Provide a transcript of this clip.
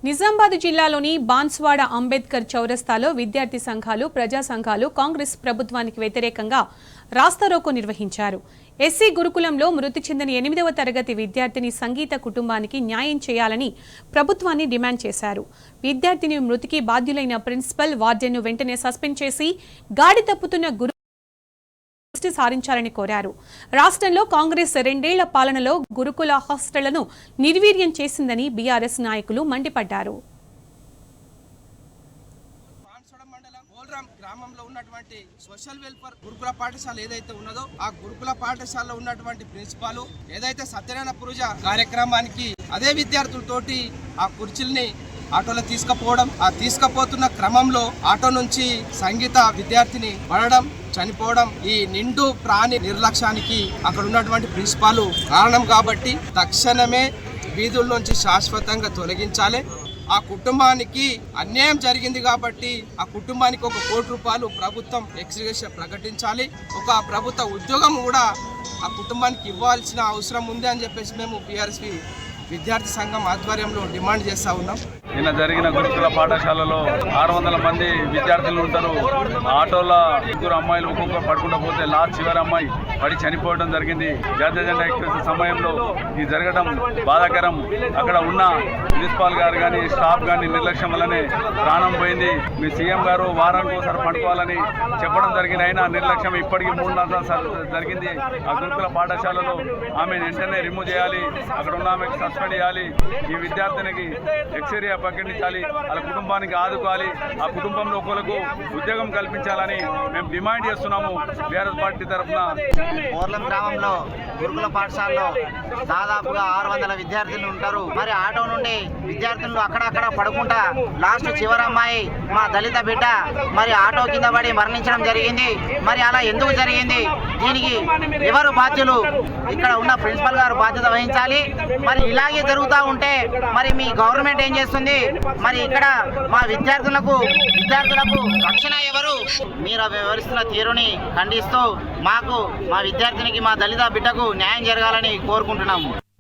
నిజామాబాద్ జిల్లాలోని బాన్స్వాడ అంబేద్కర్ చౌరస్తాలో విద్యార్థి సంఘాలు, ప్రజా సంఘాలు కాంగ్రెస్ ప్రభుత్వానికి వ్యతిరేకంగా రాస్తారోకో నిర్వహించారు. ఎస్సీ గురుకులంలో మృతి చెందిన 8వ తరగతి విద్యార్థిని సంగీత కుటుంబానికి న్యాయం చేయాలని ప్రభుత్వాన్ని డిమాండ్ చేశారు. విద్యార్థిని మృతికి బాధ్యులైన ప్రిన్సిపల్, వార్డెన్ను వెంటనే సస్పెండ్ చేసి గాడి తప్పుతున్న దృష్టి సారించాలని కోరారు. రాష్ట్రంలో కాంగ్రెస్ 2 ఏళ్ల పాలనలో గురుకుల హాస్టళ్లను నిర్వీర్యం చేసిందని బీఆర్ఎస్ నాయకులు మండిపడ్డారు. గ్రామంలో ఉన్నటువంటి సోషల్ వెల్ఫేర్ గురుకుల పాఠశాల ఏదైతే ఉన్నదో ఆ గురుకుల పాఠశాలలో ఉన్నటువంటి ప్రిన్సిపాల్ ఏదైతే సత్యనారాయణ పూజ కార్యక్రమానికి అదే విద్యార్థులతోటి ఆ కుర్చీల్ని ఆటోలో తీసుకుపోవడం, ఆ తీసుకుపోతున్న క్రమంలో ఆటో నుంచి సంగీత విద్యార్థిని పడడం, చనిపోవడం, ఈ నిండు ప్రాణి నిర్లక్ష్యానికి అక్కడ ఉన్నటువంటి ప్రిన్సిపాల్ కారణం. కాబట్టి తక్షణమే వీధుల నుంచి శాశ్వతంగా తొలగించాలి. ఆ కుటుంబానికి అన్యాయం జరిగింది కాబట్టి ఆ కుటుంబానికి 1 కోటి రూపాయలు ప్రభుత్వం ఎక్స్గ్రేషన్ ప్రకటించాలి. ఒక ప్రభుత్వ ఉద్యోగం కూడా ఆ కుటుంబానికి ఇవ్వాల్సిన అవసరం ఉంది అని చెప్పేసి మేము బీఆర్ఎస్ విద్యార్థి సంఘం ఆధ్వర్యంలో డిమాండ్ చేస్తూ ఉన్నాం. నిన్న జరిగిన గురుకుల పాఠశాలలో 600 మంది విద్యార్థులు ఉంటారు. ఆటోలో 2 అమ్మాయిలు ఒక్కొక్కరు పడుకుంటూ పోతే లాస్ట్ చివరి అమ్మాయి పడి చనిపోవడం జరిగింది. జాతీయ జెండా ఎక్స్ప్రెస్ సమయంలో ఇది జరగడం బాధాకరం. అక్కడ ఉన్న ప్రిన్సిపాల్ గారు కానీ స్టాఫ్ కానీ నిర్లక్ష్యం వల్లనే ప్రాణం పోయింది. మీ సీఎం గారు వారానికి ఒకసారి పడుకోవాలని చెప్పడం జరిగింది. అయినా నిర్లక్ష్యం ఇప్పటికీ 3 సార్లు జరిగింది. ఆ గురుకుల పాఠశాలలో ఆమె వెంటనే రిమూవ్ చేయాలి. అక్కడ ఉన్న ఆమెకు సస్పెండ్ చేయాలి. ఈ విద్యార్థినికి ఎక్స్రేయా ప్రకటించాలి. వాళ్ళ కుటుంబానికి ఆదుకోవాలి. ఆ కుటుంబంలో ఒకరికి ఉద్యోగం కల్పించాలని మేము డిమాండ్ చేస్తున్నాము బీఆర్ఎస్ పార్టీ తరఫున. మోర్లం గ్రామంలో గురుకుల పాఠశాలలో దాదాపుగా 600 విద్యార్థులు ఉంటారు. మరి ఆటో నుండి విద్యార్థులు అక్కడక్కడ పడుకుంటా లాస్ట్ చివరి అమ్మాయి మా దళిత బిడ్డ మరి ఆటో కింద పడి మరణించడం జరిగింది. మరి అలా ఎందుకు జరిగింది? దీనికి ఎవరు బాధ్యులు? ఇక్కడ ఉన్న ప్రిన్సిపల్ గారు బాధ్యత వహించాలి. మరి ఇలాగే జరుగుతూ ఉంటే మరి మీ గవర్నమెంట్ ఏం చేస్తుంది? మరి ఇక్కడ మా విద్యార్థులకు రక్షణ ఎవరు? మీరు వివరిస్తున్న తీరుని ఖండిస్తూ మాకు, మా విద్యార్థినికి, మా దళిత బిడ్డకు న్యాయం జరగాలని కోరుకుంటున్నాము.